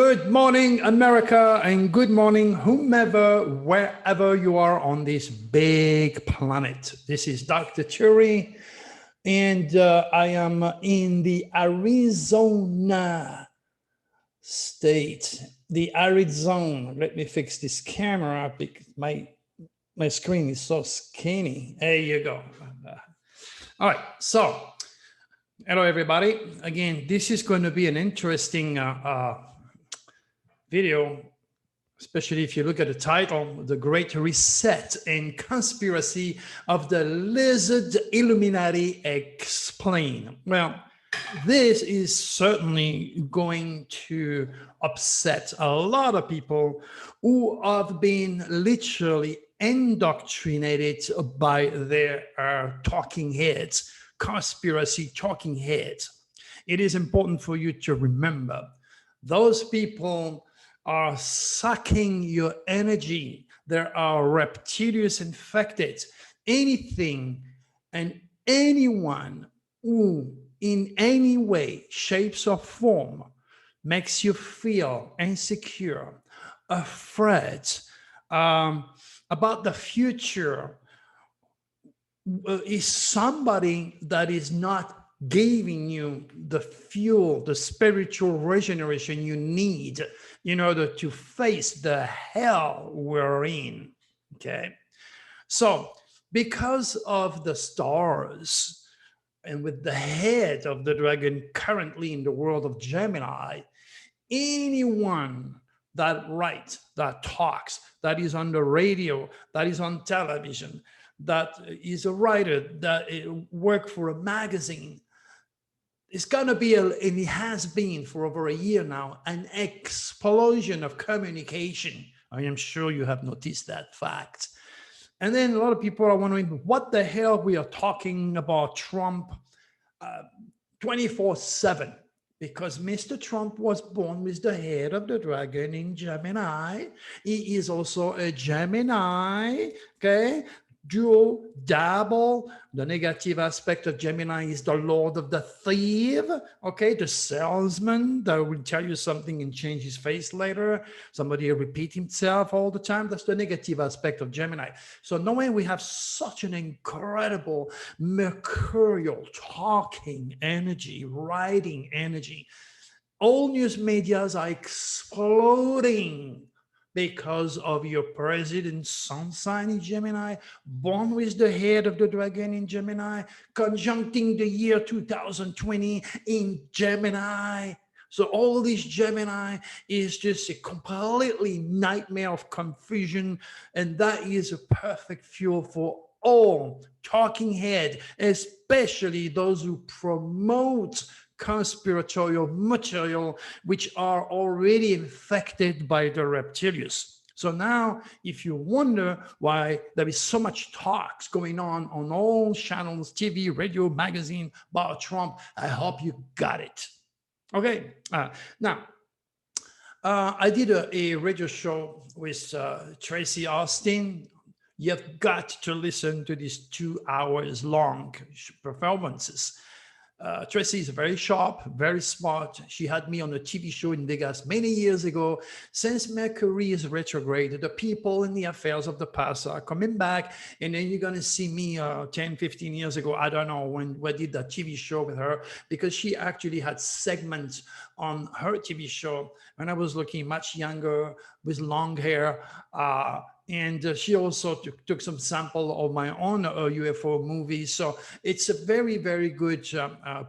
Good morning, America, and good morning, whomever, wherever you are on this big planet. This is Dr. Turi, and I am in the Arizona state, the arid zone. Let me fix this camera because my screen is so skinny. There you go. All right, so hello, everybody. Again, this is going to be an interesting video, especially if you look at the title, The Great Reset and Conspiracy of the Lizard Illuminati Explained. Well, this is certainly going to upset a lot of people who have been literally indoctrinated by their talking heads, conspiracy talking heads. It is important for you to remember those people are sucking your energy. There are reptilians infected. Anything and anyone who in any way, shapes or form makes you feel insecure, afraid about the future is somebody that is not giving you the fuel, the spiritual regeneration you need in order to face the hell we're in, okay? So because of the stars and with the head of the dragon currently in the world of Gemini, anyone that writes, that talks, that is on the radio, that is on television, that is a writer, that works for a magazine, it's going to be, and it has been for over a year now, an explosion of communication. I am sure you have noticed that fact. And then a lot of people are wondering, what the hell we are talking about Trump 24/7? Because Mr. Trump was born with the head of the dragon in Gemini. He is also a Gemini, okay? Dual, double. The negative aspect of Gemini is the Lord of the thief, okay? The salesman that will tell you something and change his face later. Somebody repeat himself all the time. That's the negative aspect of Gemini. So knowing we have such an incredible mercurial talking energy, writing energy, all news medias are exploding because of your president's sun sign in Gemini, born with the head of the dragon in Gemini, conjuncting the year 2020 in Gemini. So all this Gemini is just a completely nightmare of confusion, and that is a perfect fuel for all talking head, especially those who promote conspiratorial material, which are already infected by the reptilians. So now, if you wonder why there is so much talks going on all channels, TV, radio, magazine about Trump, I hope you got it. Okay, now, I did a radio show with Tracy Austin. You've got to listen to these 2 hours long performances. Tracy is very sharp, very smart. She had me on a TV show in Vegas many years ago. Since Mercury is retrograde, the people and the affairs of the past are coming back. And then you're going to see me 10, 15 years ago. I don't know when we did that TV show with her, because she actually had segments on her TV show when I was looking much younger with long hair. And she also took some sample of my own UFO movies. So it's a very, very good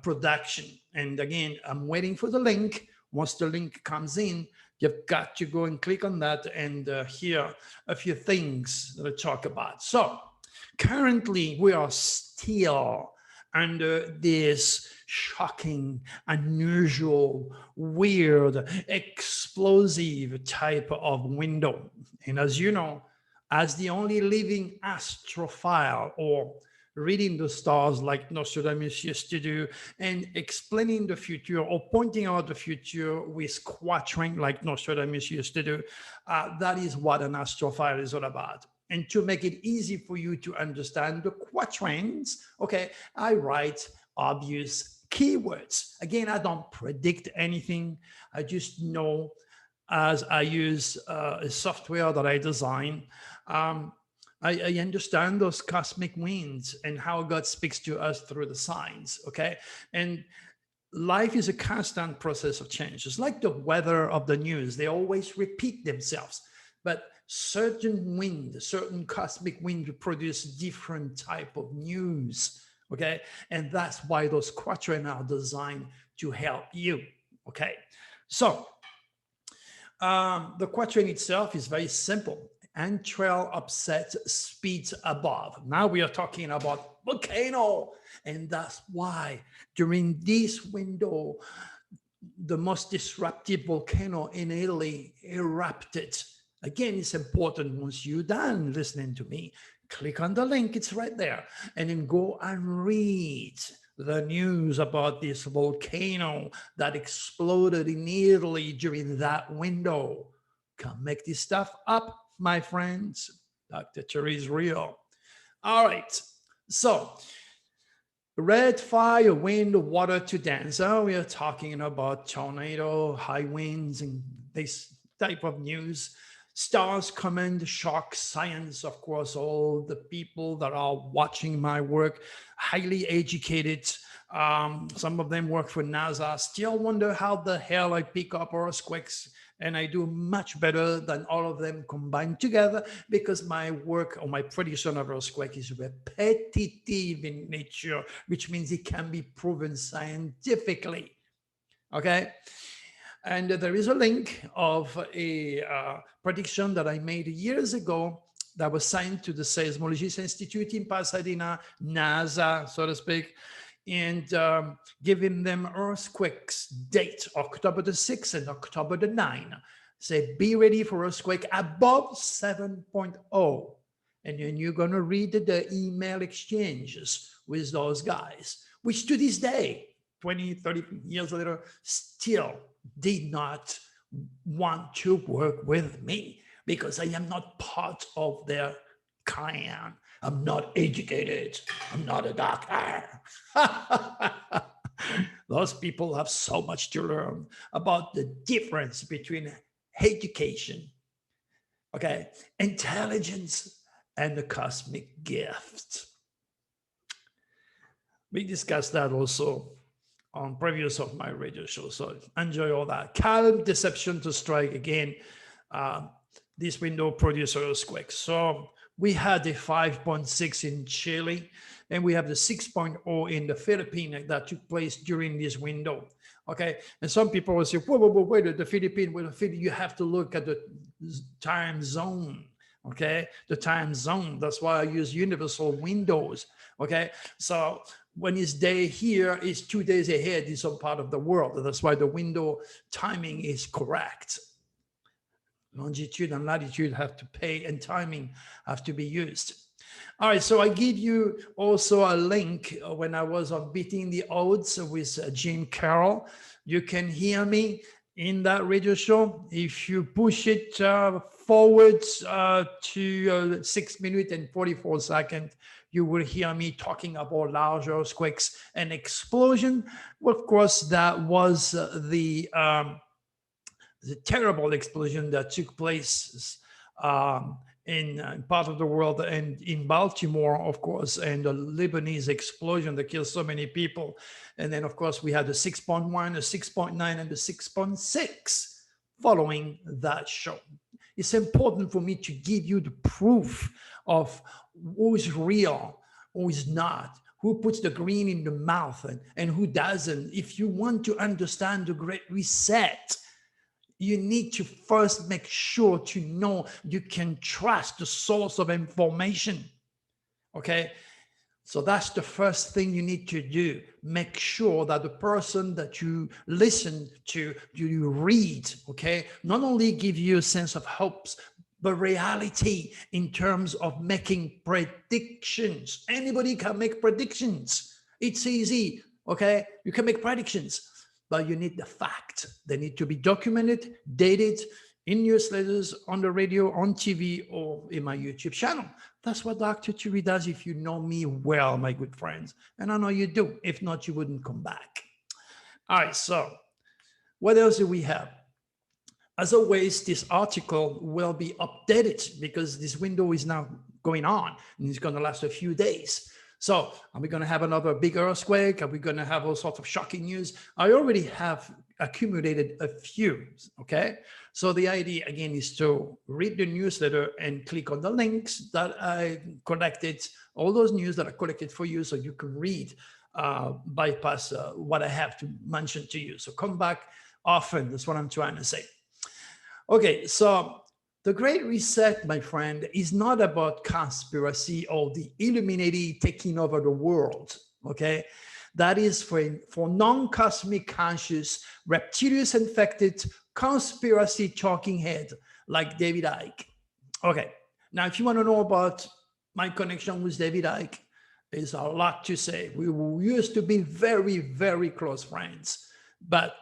production. And again, I'm waiting for the link. Once the link comes in, you've got to go and click on that and hear a few things that I talk about. So currently, we are still under this shocking, unusual, weird, explosive type of window. And as you know, as the only living astrophile, or reading the stars like Nostradamus used to do, and explaining the future or pointing out the future with quatrain like Nostradamus used to do, that is what an astrophile is all about. And to make it easy for you to understand the quatrains, okay, I write obvious keywords. Again, I don't predict anything. I just know as I use a software that I design, I understand those cosmic winds and how God speaks to us through the signs, okay? And life is a constant process of change. It's like the weather of the news. They always repeat themselves, but certain wind, certain cosmic wind produce different type of news, okay? And that's why those quatrains are designed to help you, okay? So the quatrain itself is very simple. Entrail upset, speeds above. Now we are talking about volcano. And that's why during this window, the most disruptive volcano in Italy erupted. Again, it's important once you're done listening to me, click on the link, it's right there, and then go and read the news about this volcano that exploded in Italy during that window. Can't make this stuff up, my friends. Dr. Cherry is real. All right, so red fire, wind, water to dance. We are talking about tornado, high winds, and this type of news. Stars, command, shock, science, of course, all the people that are watching my work, highly educated. Some of them work for NASA, still wonder how the hell I pick up earthquakes, and I do much better than all of them combined together because my work or my prediction of earthquake is repetitive in nature, which means it can be proven scientifically, okay? And there is a link of a prediction that I made years ago that was signed to the Seismologist Institute in Pasadena, NASA, so to speak, and giving them earthquakes date, October the 6th and October the 9th. Say, be ready for earthquake above 7.0. And then you're going to read the email exchanges with those guys, which to this day, 20, 30 years later, still did not want to work with me because I am not part of their clan. I'm not educated. I'm not a doctor. Those people have so much to learn about the difference between education, okay, intelligence, and the cosmic gift. We discussed that also on previous of my radio show. So enjoy all that. Calm deception to strike again. This window produced earthquakes. So we had the 5.6 in Chile, and we have the 6.0 in the Philippines that took place during this window. Okay, and some people will say, whoa, wait, the Philippines, you have to look at the time zone. Okay, the time zone. That's why I use universal windows. Okay, so when it's day here, it's 2 days ahead in some part of the world. That's why the window timing is correct. Longitude and latitude have to pay, and timing have to be used. All right, so I give you also a link when I was on Beating the Odds with Jim Carroll. You can hear me in that radio show. If you push it forward to 6 minutes and 44 seconds, you will hear me talking about large earthquakes and explosion. Well, of course, that was the terrible explosion that took place in part of the world and in Baltimore, of course, and the Lebanese explosion that killed so many people. And then, of course, we had the 6.1, the 6.9, and the 6.6 following that show. It's important for me to give you the proof of who is real, who is not, who puts the green in the mouth and who doesn't. If you want to understand the Great Reset, you need to first make sure to know you can trust the source of information, okay? So that's the first thing you need to do. Make sure that the person that you listen to, you read, okay, not only give you a sense of hopes, but reality in terms of making predictions. Anybody can make predictions. It's easy, okay? You can make predictions. But you need the fact. They need to be documented, dated in newsletters, on the radio, on TV, or in my YouTube channel. That's what Dr. Turi does if you know me well, my good friends. And I know you do. If not, you wouldn't come back. All right, so what else do we have? As always, this article will be updated because this window is now going on and it's going to last a few days. So are we going to have another big earthquake? Are we going to have all sorts of shocking news? I already have accumulated a few, okay? So the idea, again, is to read the newsletter and click on the links that I collected, all those news that I collected for you so you can read, bypass what I have to mention to you. So come back often, that's what I'm trying to say. Okay, so the Great Reset, my friend, is not about conspiracy or the Illuminati taking over the world, okay? That is for non-cosmic conscious, reptilian infected, conspiracy talking head like David Icke. Okay, now if you want to know about my connection with David Icke, there's a lot to say. We used to be very, very close friends, but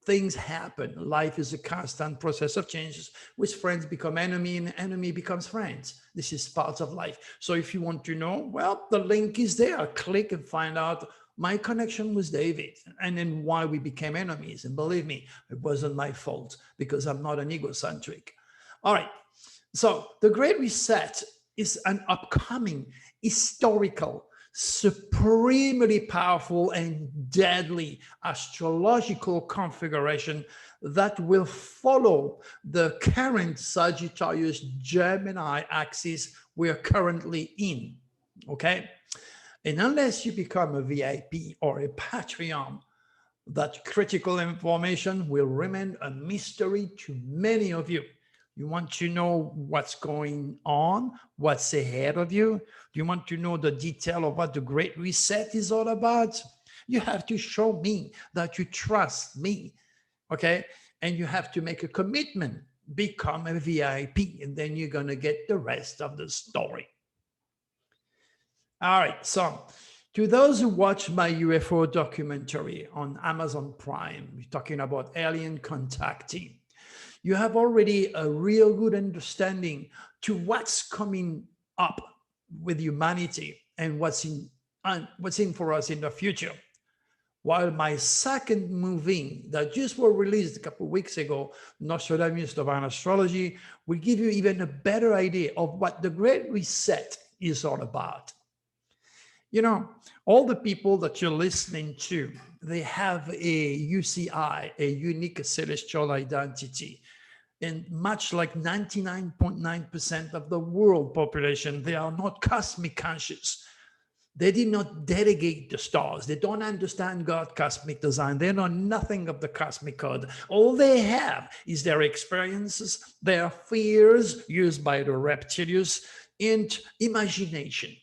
things happen. Life is a constant process of changes, which friends become enemy and enemy becomes friends. This is part of life. So if you want to know, well, the link is there. Click and find out my connection with David and then why we became enemies. And believe me, it wasn't my fault because I'm not an egocentric. All right. So the Great Reset is an upcoming historical, supremely powerful and deadly astrological configuration that will follow the current Sagittarius Gemini axis we're currently in, okay? And unless you become a VIP or a Patreon, that critical information will remain a mystery to many of you. You want to know what's going on, what's ahead of you? Do you want to know the detail of what the Great Reset is all about? You have to show me that you trust me, okay? And you have to make a commitment, become a VIP, and then you're gonna get the rest of the story. All right, so to those who watch my UFO documentary on Amazon Prime, we're talking about alien contacting, you have already a real good understanding to what's coming up with humanity and what's in for us in the future. While my second movie that just was released a couple of weeks ago, Nostradamus Divine Astrology, will give you even a better idea of what the Great Reset is all about. You know, all the people that you're listening to, they have a UCI, a unique celestial identity. And much like 99.9% of the world population, they are not cosmic conscious. They did not delegate the stars. They don't understand God's cosmic design. They know nothing of the cosmic code. All they have is their experiences, their fears used by the reptilians, and imagination.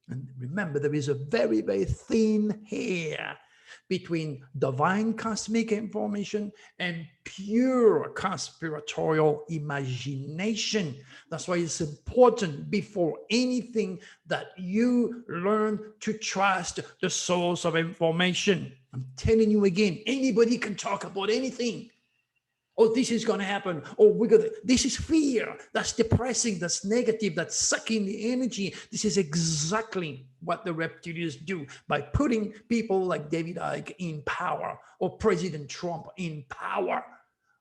And remember, there is a very, very thin hair between divine cosmic information and pure conspiratorial imagination. That's why it's important before anything that you learn to trust the source of information. I'm telling you again, anybody can talk about anything. Oh, this is going to happen. Oh, this is fear. That's depressing. That's negative. That's sucking the energy. This is exactly what the reptilians do by putting people like David Icke in power, or President Trump in power,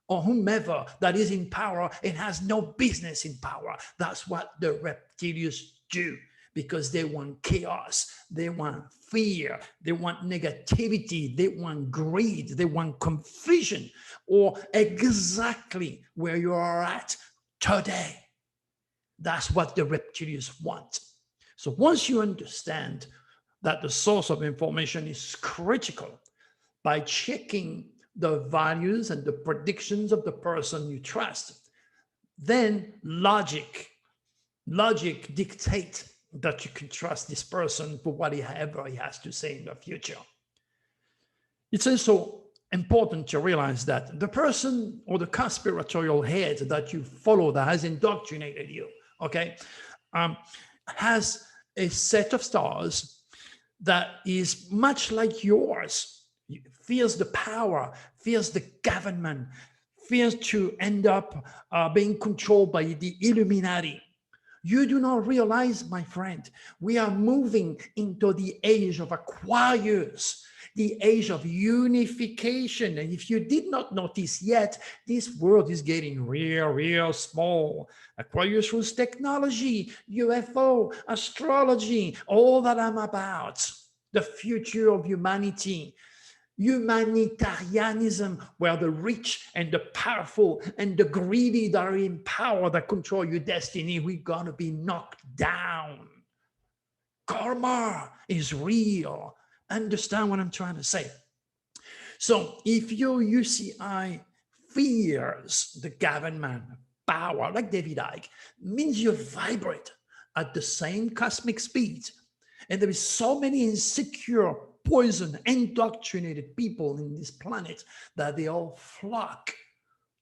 or whomever that is in power and has no business in power. That's what the reptilians do, because they want chaos, they want fear, they want negativity, they want greed, they want confusion, or exactly where you are at today. That's what the reptilians want. So once you understand that the source of information is critical, by checking the values and the predictions of the person you trust, then logic dictates that you can trust this person for whatever he has to say in the future. It's also important to realize that the person or the conspiratorial head that you follow that has indoctrinated you, okay, has a set of stars that is much like yours, feels the power, feels the government, feels to end up being controlled by the Illuminati. You do not realize, my friend, we are moving into the age of Aquarius. the age of unification. And if you did not notice yet, this world is getting real small. Aquarius rules technology, UFO, astrology, all that I'm about, the future of humanity. Humanitarianism, where the rich and the powerful and the greedy that are in power that control your destiny, we're going to be knocked down. Karma is real. Understand what I'm trying to say? So if your UCI fears the government power, like David Icke, means you vibrate at the same cosmic speed. And there is so many insecure, poison, indoctrinated people in this planet that they all flock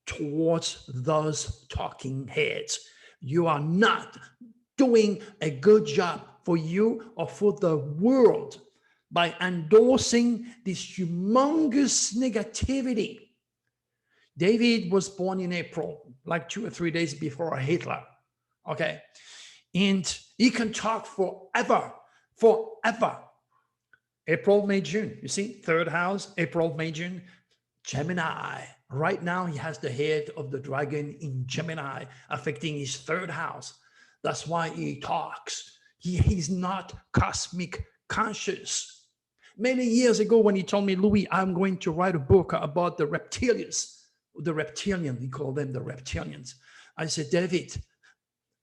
towards those talking heads. You are not doing a good job for you or for the world by endorsing this humongous negativity. David was born in April, like 2 or 3 days before Hitler, okay? And he can talk forever. April, May, June. You see, third house, April, May, June. Gemini. Right now, he has the head of the dragon in Gemini, affecting his third house. That's why he talks. He's not cosmic conscious. Many years ago, when he told me, Louis, I'm going to write a book about the reptilians, the reptilian, he called them the reptilians. I said, David,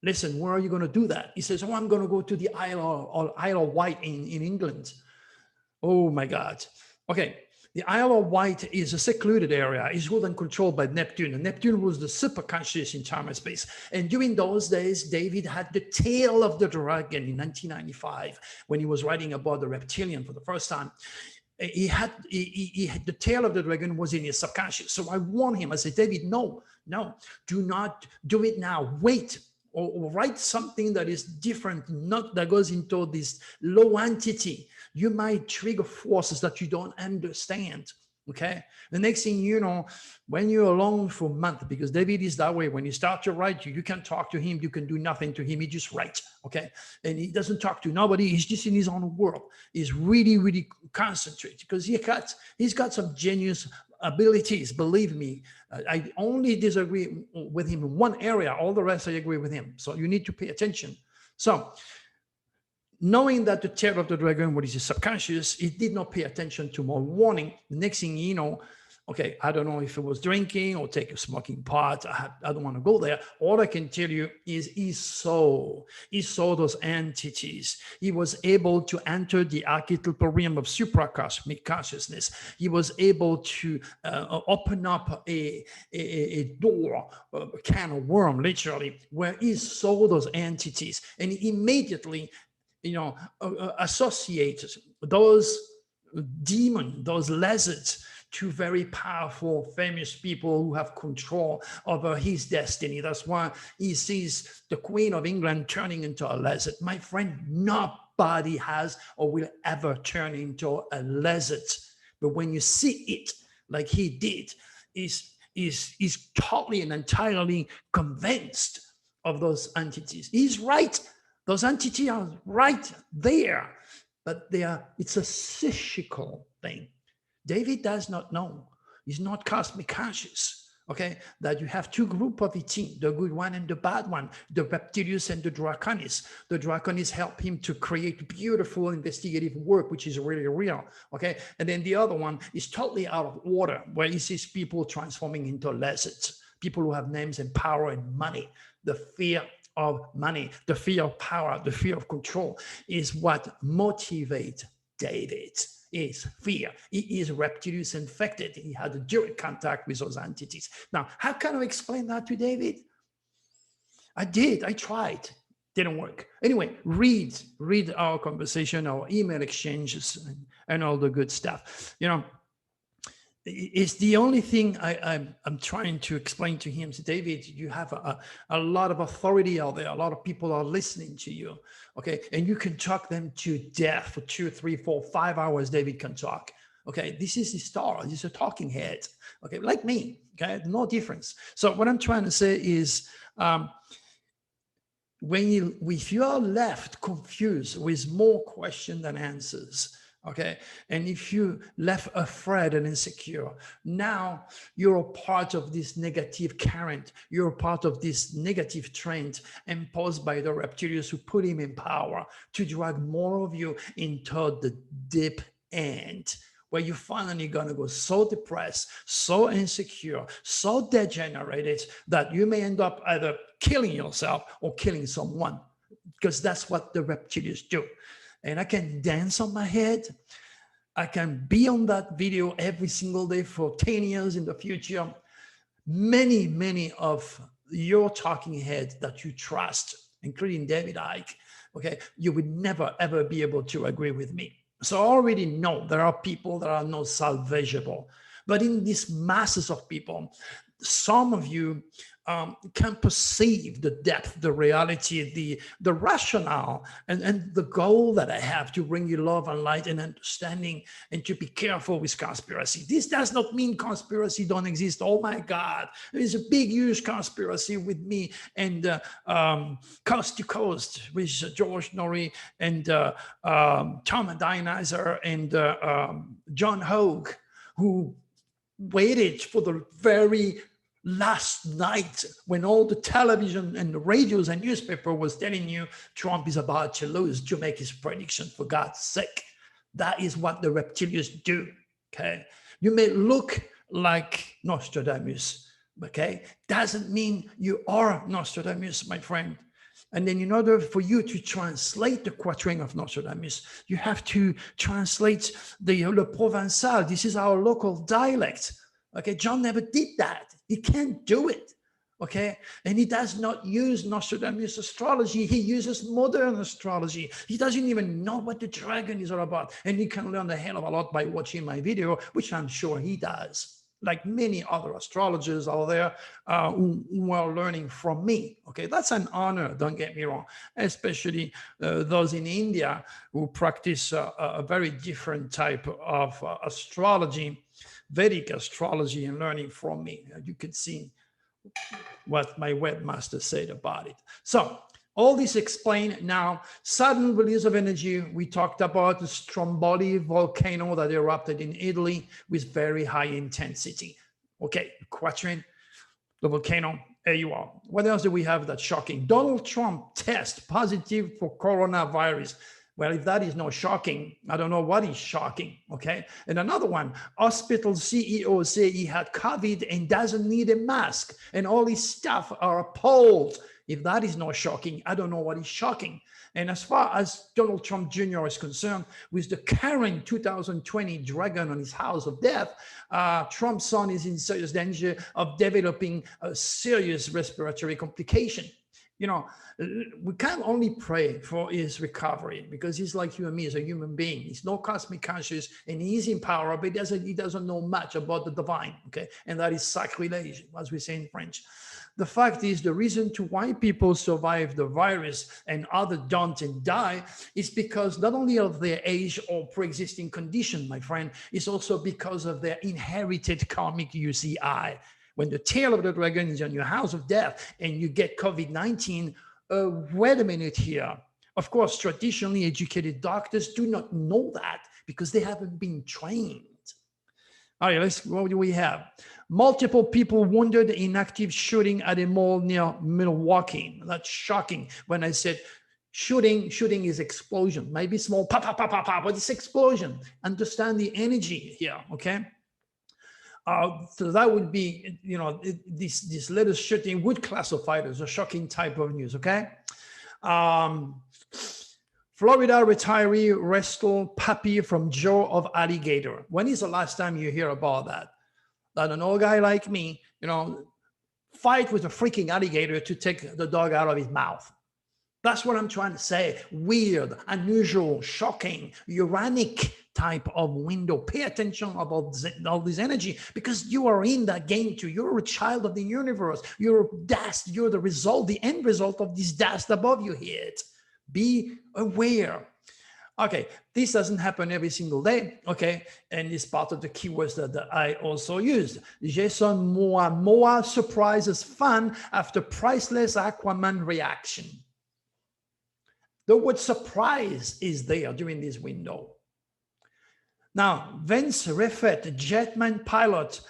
listen, where are you going to do that? He says, oh, I'm going to go to the Isle of Wight in England. Oh my God. Okay. The Isle of Wight is a secluded area. It's ruled and controlled by Neptune. And Neptune was the superconscious in time and space. And during those days, David had the tail of the dragon in 1995 when he was writing about the reptilian for the first time. He had the tail of the dragon was in his subconscious. So I warned him. I said, David, no, do not do it now. Wait. Or write something that is different, not that goes into this low entity. You might trigger forces that you don't understand. Okay. The next thing you know, when you're alone for a month, because David is that way, when you start to write, you can talk to him, you can do nothing to him. He just writes. Okay. And he doesn't talk to nobody. He's just in his own world. He's really concentrated because he's got some genius abilities. Believe me, I only disagree with him in one area. All the rest I agree with him. So you need to pay attention. So knowing that the tail of the dragon, what is his subconscious, he did not pay attention to my warning. The next thing you know, okay, I don't know if it was drinking or take a smoking pot. I don't want to go there. All I can tell you is he saw those entities. He was able to enter the archetypal realm of supracosmic consciousness. He was able to open up a door, a can of worm, literally, where he saw those entities. And he immediately, associated those demons, those lizards, to very powerful, famous people who have control over his destiny. That's why he sees the Queen of England turning into a lizard. My friend, nobody has or will ever turn into a lizard. But when you see it like he did, is totally and entirely convinced of those entities. He's right. Those entities are right there, but it's a psychical thing. David does not know. He's not cosmic conscious, okay? That you have two groups of ET, the good one and the bad one, the Reptilians and the Draconis. The Draconis help him to create beautiful investigative work, which is really real, okay? And then the other one is totally out of order, where he sees people transforming into lizards, people who have names and power and money. The fear of money, the fear of power, the fear of control is what motivates David. Is fear. He is reptilian infected. He had a direct contact with those entities. Now, how can I explain that to David? I tried. Didn't work. Anyway, read our conversation, our email exchanges, and all the good stuff. It's the only thing I'm trying to explain to him. So David, you have a lot of authority out there. A lot of people are listening to you, okay? And you can talk them to death for 2, 3, 4, 5 hours. David can talk, okay? This is the star. He's a talking head, okay? Like me, okay? No difference. So what I'm trying to say is, if you are left confused with more questions than answers, Okay. And if you left afraid and insecure, now you're a part of this negative current. You're a part of this negative trend imposed by the reptilians who put him in power to drag more of you into the deep end, where you're finally going to go so depressed, so insecure, so degenerated that you may end up either killing yourself or killing someone, because that's what the reptilians do. And I can dance on my head. I can be on that video every single day for 10 years in the future. Many of your talking heads that you trust, including David Icke, okay, you would never, ever be able to agree with me. So I already know there are people that are not salvageable. But in these masses of people, some of you can perceive the depth, the reality, the rationale, and the goal that I have to bring you love and light and understanding, and to be careful with conspiracy. This does not mean conspiracy don't exist. Oh my God, there's a big, huge conspiracy with me and Coast to Coast with George Norrie and Tom Dionyzer and John Hogue, who waited for the very last night when all the television and the radios and newspaper was telling you Trump is about to lose to make his prediction, for God's sake. That is what the reptilians do, okay? You may look like Nostradamus, okay? Doesn't mean you are Nostradamus, my friend. And then in order for you to translate the quatrain of Nostradamus, you have to translate the Le Provençal. This is our local dialect. Okay, John never did that. He can't do it. Okay, and he does not use Nostradamus astrology. He uses modern astrology. He doesn't even know what the dragon is all about. And you can learn a hell of a lot by watching my video, which I'm sure he does, like many other astrologers out there who are learning from me. Okay, that's an honor, don't get me wrong, especially those in India who practice a very different type of astrology, Vedic astrology, and learning from me. You can see what my webmaster said about it. So all this explained now, sudden release of energy. We talked about the Stromboli volcano that erupted in Italy with very high intensity. Okay, quatrain, the volcano, there you are. What else do we have that's shocking? Donald Trump test positive for coronavirus. Well, if that is not shocking, I don't know what is shocking, okay? And another one, hospital CEO say he had COVID and doesn't need a mask, and all his staff are appalled. If that is not shocking, I don't know what is shocking. And as far as Donald Trump Jr. is concerned, with the current 2020 dragon on his house of death, Trump's son is in serious danger of developing a serious respiratory complication. You know, we can only pray for his recovery, because he's like you and me as a human being. He's no cosmic conscious and he's in power, but he doesn't know much about the divine, okay? And that is sacrilege, as we say in French. The fact is, the reason to why people survive the virus and others don't and die is because not only of their age or pre-existing condition, my friend, it's also because of their inherited karmic UCI. When the tail of the dragon is on your house of death and you get COVID-19, wait a minute here. Of course, traditionally educated doctors do not know that because they haven't been trained. All right, what do we have? Multiple people wounded in active shooting at a mall near Milwaukee. That's shocking. When I said shooting is explosion. Maybe small, pop, pop, pop, pop, pop, but it's explosion. Understand the energy here, okay? So that would be, you know, this latest shooting would classify as a shocking type of news, okay? Florida retiree wrestled puppy from jaw of alligator. When is the last time you hear about that? That an old guy like me, you know, fight with a freaking alligator to take the dog out of his mouth. That's what I'm trying to say. Weird, unusual, shocking, uranic type of window. Pay attention about all this energy, because you are in that game too. You're a child of the universe. You're dust. You're the result, the end result of this dust above your head. Be aware. Okay, this doesn't happen every single day, okay? And it's part of the keywords that I also used. Jason Momoa surprises fan after priceless Aquaman reaction. The word surprise is there during this window. Now, Vince Riffett, a jetman pilot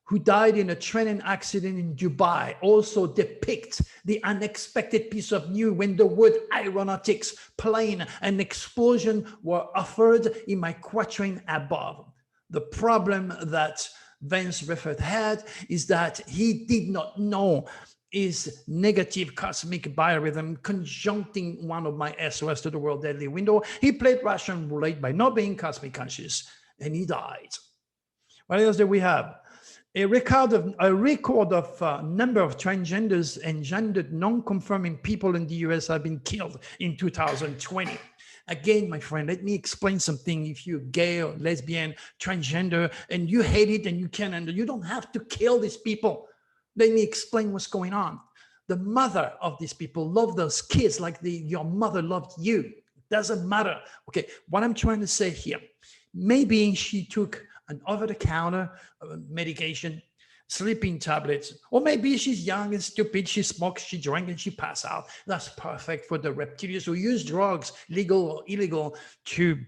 who died in a training accident in Dubai, also depicts the unexpected piece of news when the word aeronautics, plane, and explosion were offered in my quatrain above. The problem that Vince Riffett had is that he did not know his negative cosmic biorhythm conjuncting one of my SOS to the world deadly window. He played Russian roulette by not being cosmic conscious, and he died. What else do we have? A record of number of transgenders and gendered non-conforming people in the US have been killed in 2020. Again, my friend, let me explain something. If you're gay or lesbian, transgender, and you hate it and you can't, you don't have to kill these people. Let me explain what's going on. The mother of these people love those kids like your mother loved you. It doesn't matter. Okay, what I'm trying to say here, maybe she took an over-the-counter medication, sleeping tablets, or maybe she's young and stupid, she smokes, she drank, and she passed out. That's perfect for the reptilians who use drugs, legal or illegal, to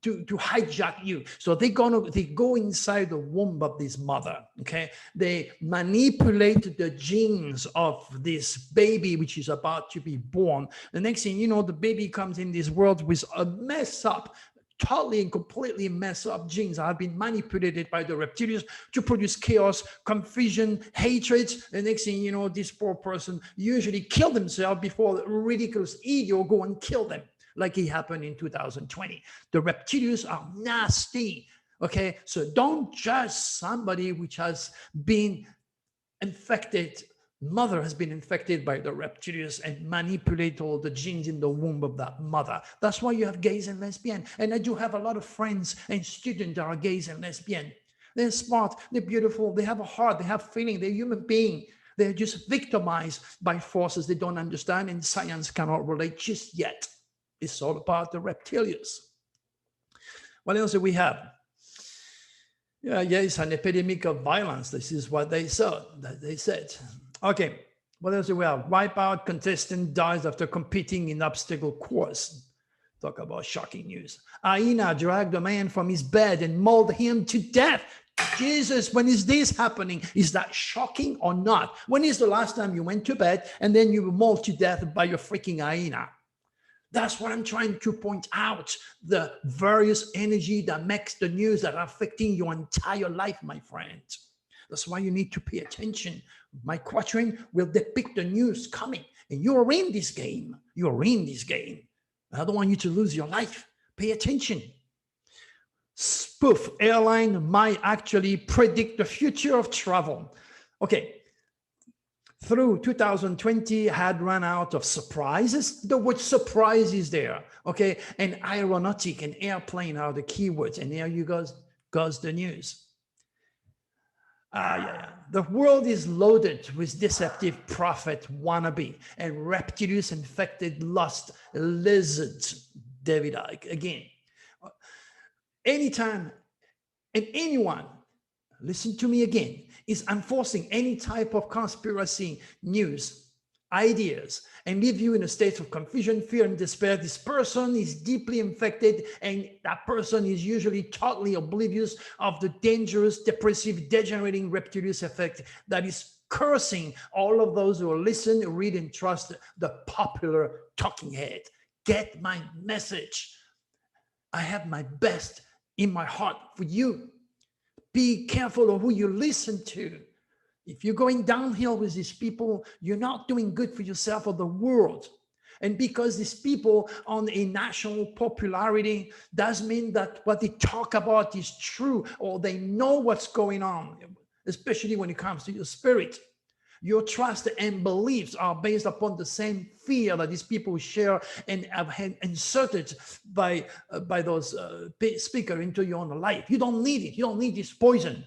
hijack you. So they go inside the womb of this mother, okay? They manipulate the genes of this baby, which is about to be born. The next thing you know, the baby comes in this world with a mess up, totally and completely messed up genes that have been manipulated by the reptilians to produce chaos, confusion, hatred. The next thing you know, this poor person usually kill themselves before the ridiculous idiot go and kill them, like it happened in 2020. The reptilians are nasty, okay? So don't judge somebody which has been infected, mother has been infected by the reptilians and manipulate all the genes in the womb of that mother. That's why you have gays and lesbians. And I do have a lot of friends and students that are gays and lesbian. They're smart, they're beautiful, they have a heart, they have feeling, they're human beings. They're just victimized by forces they don't understand and science cannot relate just yet. It's all about the reptilians. What else do we have? Yeah, it's an epidemic of violence. This is what they said. Okay, what else do we have? Wipeout contestant dies after competing in obstacle course. Talk about shocking news. Hyena dragged a man from his bed and mauled him to death. Jesus, when is this happening? Is that shocking or not? When is the last time you went to bed and then you were mauled to death by your freaking hyena? That's what I'm trying to point out. The various energy that makes the news that are affecting your entire life, my friend. That's why you need to pay attention. My quatrain will depict the news coming. And you're in this game. You're in this game. I don't want you to lose your life. Pay attention. Spoof airline might actually predict the future of travel. Okay. Through 2020, had run out of surprises. The word surprise is there. Okay. And aeronautic and airplane are the keywords. And there you goes the news. The world is loaded with deceptive prophet wannabe and reptilians infected lost lizards. David Icke again. Anytime and anyone, listen to me again, is enforcing any type of conspiracy news, ideas, and leave you in a state of confusion, fear, and despair, this person is deeply infected, and that person is usually totally oblivious of the dangerous, depressive, degenerating reptilian effect that is cursing all of those who listen, read, and trust the popular talking head. Get my message. I have my best in my heart for you. Be careful of who you listen to. If you're going downhill with these people, you're not doing good for yourself or the world. And because these people on a national popularity does mean that what they talk about is true, or they know what's going on, especially when it comes to your spirit. Your trust and beliefs are based upon the same fear that these people share and have inserted by those speakers into your own life. You don't need it. You don't need this poison.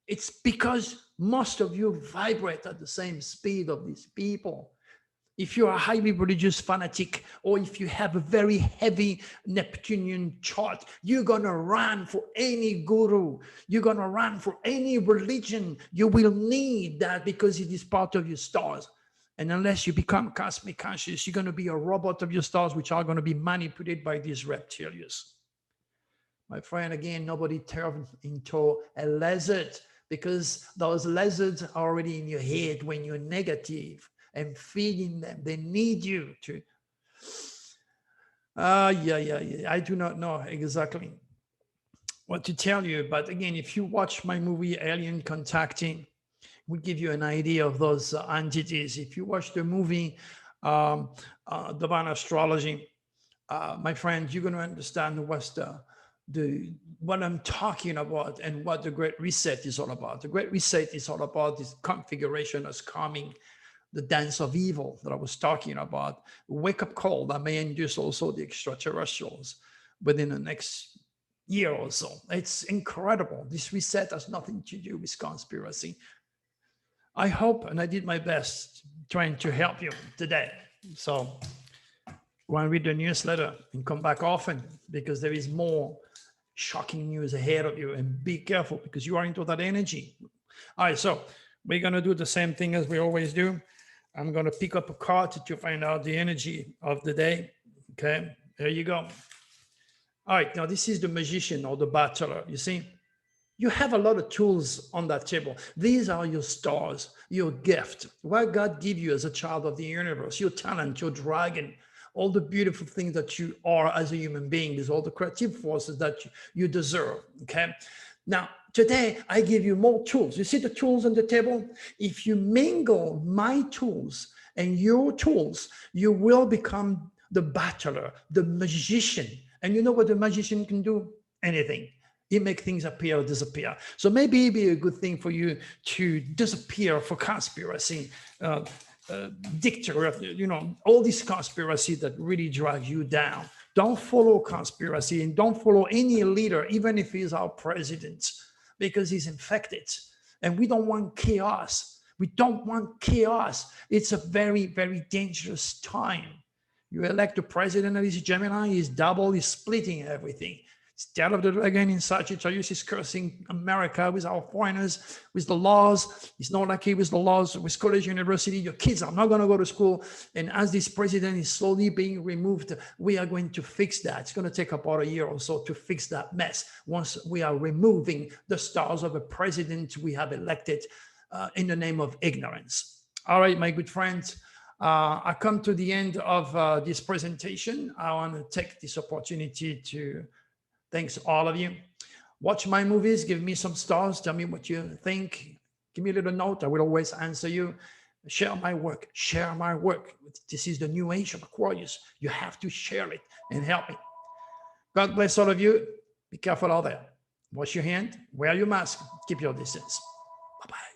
It's because most of you vibrate at the same speed of these people. If you're a highly religious fanatic, or if you have a very heavy Neptunian chart, you're going to run for any guru. You're going to run for any religion. You will need that because it is part of your stars. And unless you become cosmic conscious, you're going to be a robot of your stars, which are going to be manipulated by these reptilians. My friend, again, nobody turned into a lizard, because those lizards are already in your head when you're negative and feeding them. They need you to. Yeah. I do not know exactly what to tell you. But again, if you watch my movie Alien Contacting, we give you an idea of those entities. If you watch the movie Divine Astrology, my friend, you're going to understand what I'm talking about and what the Great Reset is all about. The Great Reset is all about this configuration as coming, the dance of evil that I was talking about, wake up call that may induce also the extraterrestrials within the next year or so. It's incredible. This reset has nothing to do with conspiracy. I hope, and I did my best trying to help you today. So go and read the newsletter and come back often, because there is more shocking news ahead of you, and be careful because you are into that energy. All right, so we're going to do the same thing as we always do. I'm going to pick up a card to find out the energy of the day. Okay, there you go. All right, now this is the magician or the battler. You see, you have a lot of tools on that table. These are your stars, your gift, what God gave you as a child of the universe, your talent, your dragon, all the beautiful things that you are as a human being. There's all the creative forces that you deserve. Okay. Now, today I give you more tools. You see the tools on the table? If you mingle my tools and your tools, you will become the battler, the magician. And you know what the magician can do? Anything. He makes things appear or disappear. So maybe it'd be a good thing for you to disappear for conspiracy, dictator, all these conspiracy that really drag you down. Don't follow conspiracy, and don't follow any leader, even if he's our president, because he's infected. And we don't want chaos. We don't want chaos. It's a very, very dangerous time. You elect the president of this Gemini, he's double, he's splitting everything. Instead of the dragon in Sagittarius is cursing America with our foreigners, with the laws. It's not like he with the laws, with college, university. Your kids are not going to go to school. And as this president is slowly being removed, we are going to fix that. It's going to take about a year or so to fix that mess. Once we are removing the stars of a president we have elected in the name of ignorance. All right, my good friends. I come to the end of this presentation. I want to take this opportunity to thanks all of you. Watch my movies, give me some stars, tell me what you think. Give me a little note, I will always answer you. Share my work, share my work. This is the new age of Aquarius. You have to share it and help me. God bless all of you. Be careful out there. Wash your hand, wear your mask, keep your distance. Bye-bye.